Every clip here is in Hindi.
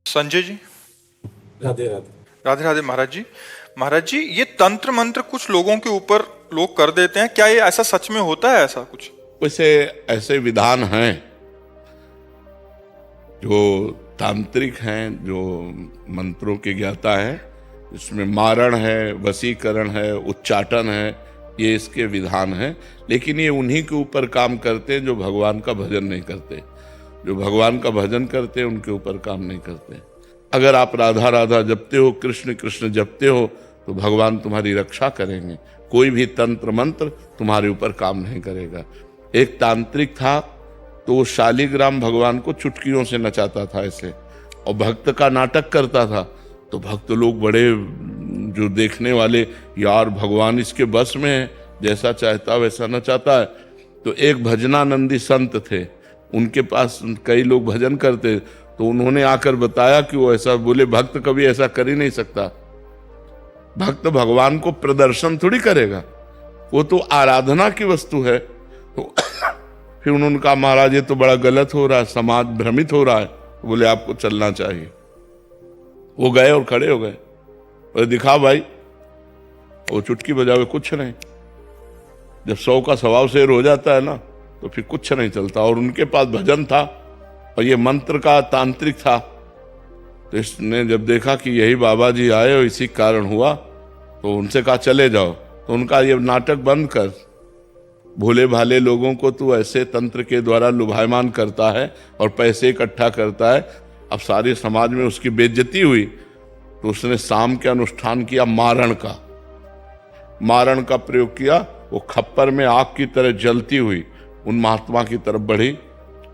संजय जी। राधे राधे। राधे राधे महाराज जी। महाराज जी, ये तंत्र मंत्र कुछ लोगों के ऊपर लोग कर देते हैं, क्या ये ऐसा सच में होता है ऐसा कुछ? वैसे ऐसे विधान हैं जो तांत्रिक हैं, जो मंत्रों के ज्ञाता हैं, इसमें मारण है, वशीकरण है, उच्चाटन है, ये इसके विधान हैं। लेकिन ये उन्हीं के ऊपर काम करते हैं जो भगवान का भजन नहीं करते। जो भगवान का भजन करते हैं उनके ऊपर काम नहीं करते। अगर आप राधा राधा जपते हो, कृष्ण कृष्ण जपते हो, तो भगवान तुम्हारी रक्षा करेंगे। कोई भी तंत्र मंत्र तुम्हारे ऊपर काम नहीं करेगा। एक तांत्रिक था, तो वो शालिग्राम भगवान को चुटकियों से नचाता था ऐसे, और भक्त का नाटक करता था। तो भक्त लोग बड़े, जो देखने वाले, यार भगवान इसके बस में है, जैसा चाहता वैसा नचाता है। तो एक भजनानंदी संत थे, उनके पास कई लोग भजन करते, तो उन्होंने आकर बताया कि वो ऐसा बोले, भक्त कभी ऐसा कर ही नहीं सकता। भक्त भगवान को प्रदर्शन थोड़ी करेगा, वो तो आराधना की वस्तु है। तो फिर उन्होंने कहा, महाराज ये तो बड़ा गलत हो रहा है, समाज भ्रमित हो रहा है। बोले आपको चलना चाहिए। वो गए और खड़े हो गए, बोले दिखा भाई। वो चुटकी बजावे, कुछ नहीं। जब 100 का स्वभाव शेर हो जाता है ना, तो फिर कुछ नहीं चलता। और उनके पास भजन था और ये मंत्र का तांत्रिक था। तो इसने जब देखा कि यही बाबा जी आए और इसी कारण हुआ, तो उनसे कहा चले जाओ। तो उनका ये नाटक बंद कर, भोले भाले लोगों को तू ऐसे तंत्र के द्वारा लुभायमान करता है और पैसे इकट्ठा करता है। अब सारे समाज में उसकी बेइज्जती हुई, तो उसने शाम के अनुष्ठान किया मारण का। मारण का प्रयोग किया। वो खप्पर में आग की तरह जलती हुई उन महात्मा की तरफ बढ़ी,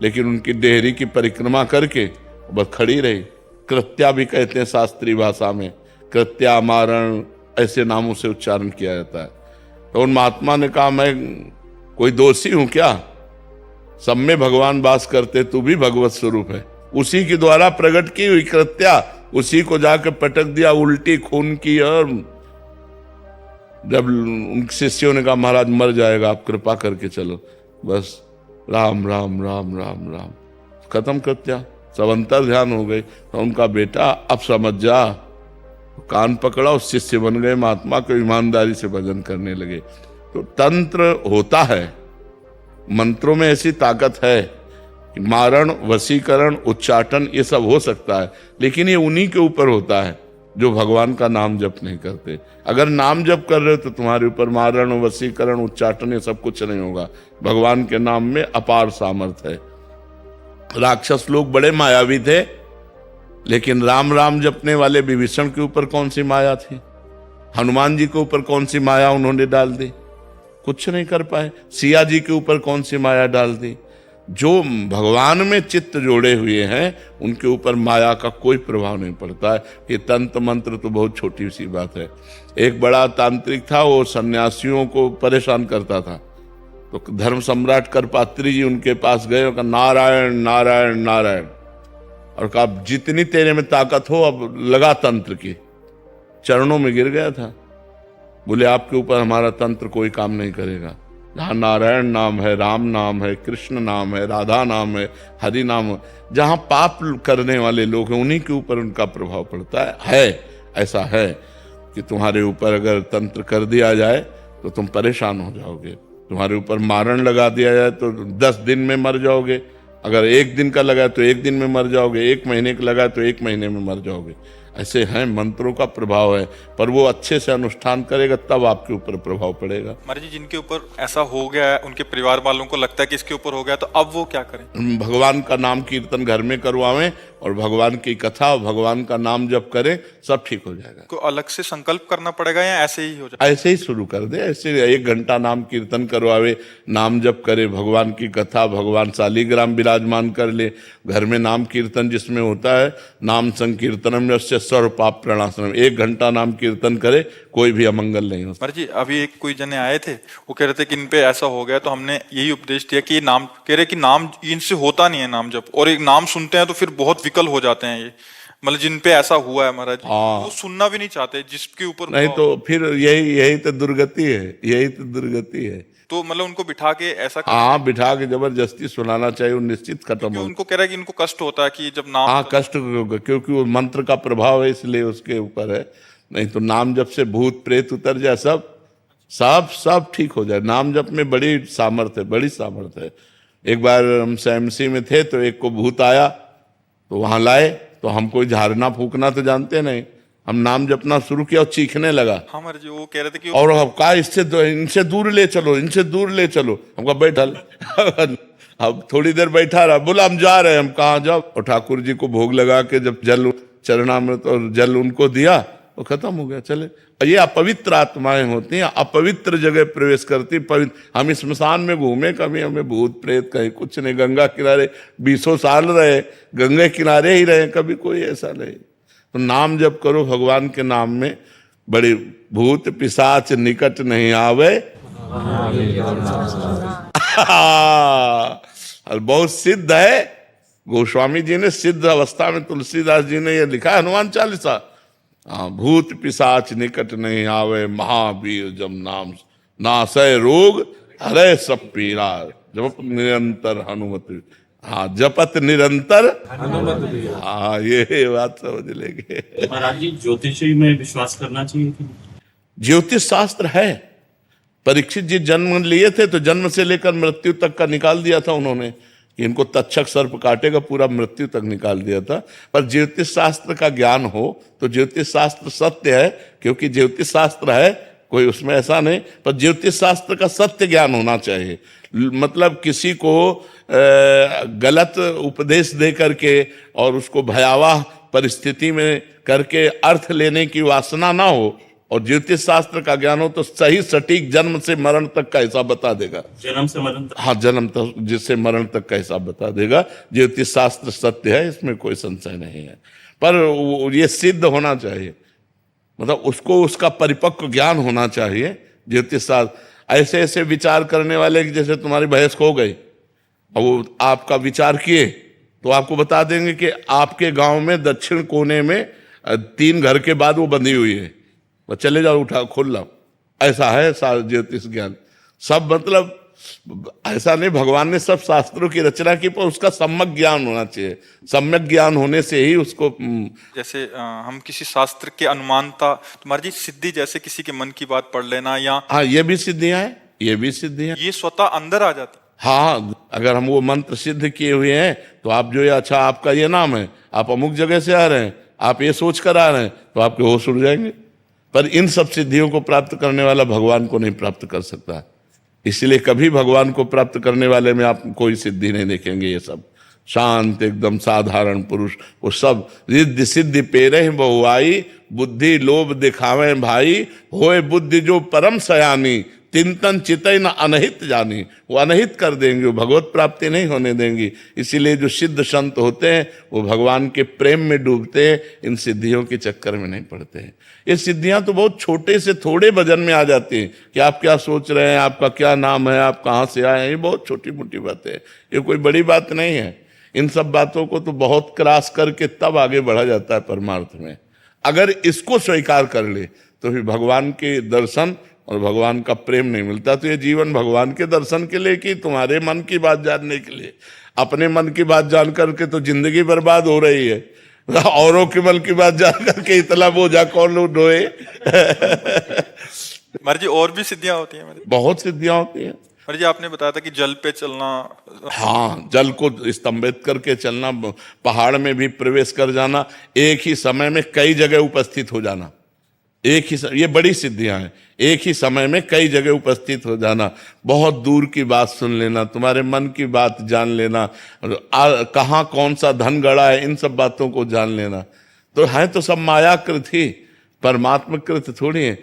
लेकिन उनकी देहरी की परिक्रमा करके बस खड़ी रही। कृत्या भी कहते हैं शास्त्रीय भाषा में, कृत्या, मारण, ऐसे नामों से उच्चारण किया जाता है। तो उन महात्मा ने कहा, मैं कोई दोषी हूं क्या? सब में भगवान वास करते, तू भी भगवत स्वरूप है। उसी के द्वारा प्रकट की हुई कृत्या, उसी को जाकर पटक दिया, उल्टी खून की। और जब उन शिष्यों ने कहा, महाराज मर जाएगा, आप कृपा करके चलो। बस राम राम राम राम राम, खत्म कृत्या। सब अंतर ध्यान हो गए। तो उनका बेटा, अब समझ जा। कान पकड़ा, उस शिष्य बन गए, महात्मा को ईमानदारी से भजन करने लगे। तो तंत्र होता है, मंत्रों में ऐसी ताकत है कि मारण, वशीकरण, उच्चाटन ये सब हो सकता है। लेकिन ये उन्हीं के ऊपर होता है जो भगवान का नाम जप नहीं करते। अगर नाम जप कर रहे हो तो तुम्हारे ऊपर मारण, वशीकरण, उच्चाटन ये सब कुछ नहीं होगा। भगवान के नाम में अपार सामर्थ्य है। राक्षस लोग बड़े मायावी थे, लेकिन राम राम जपने वाले विभीषण के ऊपर कौन सी माया थी? हनुमान जी के ऊपर कौन सी माया उन्होंने डाल दी? कुछ नहीं कर पाए। सिया जी के ऊपर कौन सी माया डाल दी? जो भगवान में चित्त जोड़े हुए हैं उनके ऊपर माया का कोई प्रभाव नहीं पड़ता है। ये तंत्र मंत्र तो बहुत छोटी सी बात है। एक बड़ा तांत्रिक था, वो सन्यासियों को परेशान करता था। तो धर्म सम्राट करपात्री जी उनके पास गए और कहा, नारायण नारायण नारायण, और कहा जितनी तेरे में ताकत हो अब लगा तंत्र की। चरणों में गिर गया था। बोले आपके ऊपर हमारा तंत्र कोई काम नहीं करेगा। जहाँ नारायण नाम है, राम नाम है, कृष्ण नाम है, राधा नाम है, हरि नाम है, जहाँ पाप करने वाले लोग हैं उन्हीं के ऊपर उनका प्रभाव पड़ता है। ऐसा है कि तुम्हारे ऊपर अगर तंत्र कर दिया जाए तो तुम परेशान हो जाओगे। तुम्हारे ऊपर मारण लगा दिया जाए तो 10 दिन में मर जाओगे। अगर 1 दिन का लगा तो 1 दिन में मर जाओगे। 1 महीने का लगा तो 1 महीने में मर जाओगे। ऐसे हैं, मंत्रों का प्रभाव है। पर वो अच्छे से अनुष्ठान करेगा तब आपके ऊपर प्रभाव पड़ेगा। महाराज जी, जिनके ऊपर ऐसा हो गया है, उनके परिवार वालों को लगता है कि इसके ऊपर हो गया, तो अब वो क्या करें? भगवान का नाम कीर्तन घर में करवावें और भगवान की कथा, भगवान का नाम जप करें, सब ठीक हो जाएगा। को अलग से संकल्प करना पड़ेगा या ऐसे ही हो जाएगा? ऐसे ही शुरू कर दे। ऐसे 1 घंटा नाम कीर्तन करवावे, नाम जप करे, भगवान की कथा, भगवान शालिग्राम विराजमान कर ले। घर में नाम कीर्तन जिसमें होता है, नाम संकीर्तनम यस्य सर्व पाप प्रणाशनम, 1 घंटा नाम कीर्तन करे, कोई भी अमंगल नहीं होता। महाराज जी, अभी एक कोई जने आए थे, वो कह रहे थे कि इन पे ऐसा हो गया, तो हमने यही उपदेश दिया कि नाम, कह रहे कि नाम इनसे होता नहीं है नाम जप, और एक नाम सुनते हैं तो फिर बहुत विकल हो जाते हैं। ये मतलब जिन पे ऐसा हुआ है महाराज, वो सुनना भी नहीं चाहते जिसके ऊपर नहीं तो फिर यही तो दुर्गति है। यही तो दुर्गति है। तो मतलब उनको बिठा के ऐसा हाँ, बिठा के जबरदस्ती सुनाना चाहिए, वो निश्चित खत्म क्योंकि हो। उनको कह रहा है कि इनको कष्ट होता है कि जब नाम हाँ, कष्ट होगा, क्योंकि वो मंत्र का प्रभाव है, इसलिए उसके ऊपर है। नहीं तो नाम जप से भूत प्रेत उतर जाए, सब सब सब ठीक हो जाए। नाम जप में बड़ी सामर्थ्य है, बड़ी सामर्थ्य है। एक बार हम एमसी में थे तो एक को भूत आया, तो वहां लाए, तो हम कोई झाड़ना फूकना तो जानते नहीं, हम नाम जपना शुरू किया और चीखने लगा। हाँ महाराज जी, वो कह रहे थे कि और अब कहा इनसे दूर ले चलो, इनसे दूर ले चलो। हमको बैठल अब थोड़ी देर बैठा रहा, बोला हम जा रहे हैं। हम कहाँ जाओ? और ठाकुर जी को भोग लगा के जब जल चरणामृत और जल उनको दिया, वो खत्म हो गया, चले। ये अपवित्र आत्माएं होती हैं, अपवित्र जगह प्रवेश करती। पवित्र हम स्मशान में घूमे, कभी हमें भूत प्रेत कहीं कुछ नहीं। गंगा किनारे 20 साल रहे, गंगा किनारे ही रहे, कभी कोई ऐसा नहीं। तो नाम जप करो भगवान के नाम में, बड़ी भूत पिशाच निकट नहीं आवे। और बहुत सिद्ध है, गोस्वामी जी ने सिद्ध अवस्था में, तुलसीदास जी ने यह लिखा है हनुमान चालीसा। हाँ, भूत पिशाच निकट नहीं आवे, महावीर जब नाम नासय रोग, हरे सब पीरा, जप निरंतर हनुमत। हाँ, जपत निरंतर हनुमत भी है। हाँ, ये बात समझ लेंगे। महाराज जी, ज्योतिषी में विश्वास करना चाहिए कि ज्योतिष शास्त्र है। परीक्षित जी जन्म लिए थे तो जन्म से लेकर मृत्यु तक का निकाल दिया था उन्होंने, कि इनको तक्षक सर्प काटेगा, पूरा मृत्यु तक निकाल दिया था। पर ज्योतिष शास्त्र का ज्ञान हो तो ज्योतिष शास्त्र सत्य है, क्योंकि ज्योतिष शास्त्र है, कोई उसमें ऐसा नहीं। पर ज्योतिष शास्त्र का सत्य ज्ञान होना चाहिए। मतलब किसी को गलत उपदेश दे करके और उसको भयावह परिस्थिति में करके अर्थ लेने की वासना ना हो, और ज्योतिष शास्त्र का ज्ञान हो तो सही सटीक जन्म से मरण तक का हिसाब बता देगा। जन्म से मरण तक? हाँ, जन्म तक जिससे मरण तक का हिसाब बता देगा। ज्योतिष शास्त्र सत्य है, इसमें कोई संशय नहीं है। पर ये सिद्ध होना चाहिए, मतलब उसको उसका परिपक्व ज्ञान होना चाहिए। ज्योतिष शास्त्र ऐसे ऐसे विचार करने वाले, जैसे तुम्हारी भैंस खो गई और वो आपका विचार किए तो आपको बता देंगे कि आपके गांव में दक्षिण कोने में 3 घर के बाद वो बंधी हुई है, वो चले जाओ, उठा खोल लाओ। ऐसा है ज्योतिष ज्ञान। सब मतलब ऐसा नहीं, भगवान ने सब शास्त्रों की रचना की, पर उसका सम्यक ज्ञान होना चाहिए। सम्यक ज्ञान होने से ही उसको जैसे हम किसी शास्त्र के अनुमानता, तुम्हारी जी सिद्धि, जैसे किसी के मन की बात पढ़ लेना, या हाँ, ये भी सिद्धियां हैं, ये भी सिद्धियां। ये स्वतः अंदर आ जाती। हाँ, अगर हम वो मंत्र सिद्ध किए हुए हैं तो आप जो ये, अच्छा आपका ये नाम है, आप अमुक जगह से आ रहे हैं, आप ये सोच कर आ रहे हैं, तो आपके होश उड़ जाएंगे। पर इन सब सिद्धियों को प्राप्त करने वाला भगवान को नहीं प्राप्त कर सकता। इसलिए कभी भगवान को प्राप्त करने वाले में आप कोई सिद्धि नहीं देखेंगे। ये सब शांत एकदम साधारण पुरुष, वो सब रिद्धि सिद्धि पेरे बहुआई, बुद्धि लोभ दिखावे भाई, होए बुद्धि जो परम सयानी, चिंतन चितई न अनहित जानी। वो अनहित कर देंगे, वो भगवत प्राप्ति नहीं होने देंगी। इसीलिए जो सिद्ध संत होते हैं वो भगवान के प्रेम में डूबते हैं, इन सिद्धियों के चक्कर में नहीं पड़ते हैं। ये सिद्धियां तो बहुत छोटे से थोड़े वजन में आ जाती हैं कि आप क्या सोच रहे हैं, आपका क्या नाम है, आप कहाँ से आए हैं, ये बहुत छोटी मोटी बातें हैं, ये कोई बड़ी बात नहीं है। इन सब बातों को तो बहुत क्रॉस करके तब आगे बढ़ा जाता है परमार्थ में। अगर इसको स्वीकार कर ले तो फिर भगवान के दर्शन और भगवान का प्रेम नहीं मिलता। तो ये जीवन भगवान के दर्शन के लिए कि तुम्हारे मन की बात जानने के लिए? अपने मन की बात जान करके तो जिंदगी बर्बाद हो रही है, औरों के मन की बात जान करके इतना बोझा कौन लोग ढोए। महाराज जी, और भी सिद्धियां होती हैं? बहुत सिद्धियां होती हैं। महाराज जी, आपने बताया था कि जल पे चलना। हाँ, जल को स्तंभित करके चलना, पहाड़ में भी प्रवेश कर जाना, एक ही समय में कई जगह उपस्थित हो जाना, एक ही ये बड़ी सिद्धियां हैं। एक ही समय में कई जगह उपस्थित हो जाना, बहुत दूर की बात सुन लेना, तुम्हारे मन की बात जान लेना, कहाँ कौन सा धन गड़ा है, इन सब बातों को जान लेना। तो है तो सब मायाकृत ही, परमात्मकृत थोड़ी है।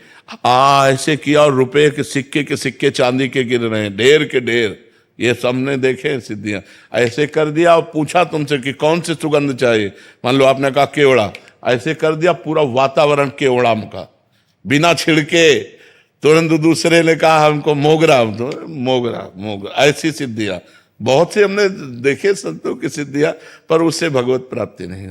ऐसे किया और रुपए के सिक्के चांदी के गिर रहे हैं, ढेर के ढेर, ये सबने देखे सिद्धियां। ऐसे कर दिया और पूछा तुमसे कि कौन सी सुगंध चाहिए, मान लो आपने कहा केवड़ा, ऐसे कर दिया पूरा वातावरण केवड़ा का, बिना छिड़के। तुरंत दूसरे ने कहा हमको मोगरा, तो मोगरा। ऐसी सिद्धियां बहुत से हमने देखे संतों की सिद्धियां, पर उससे भगवत प्राप्ति नहीं होती।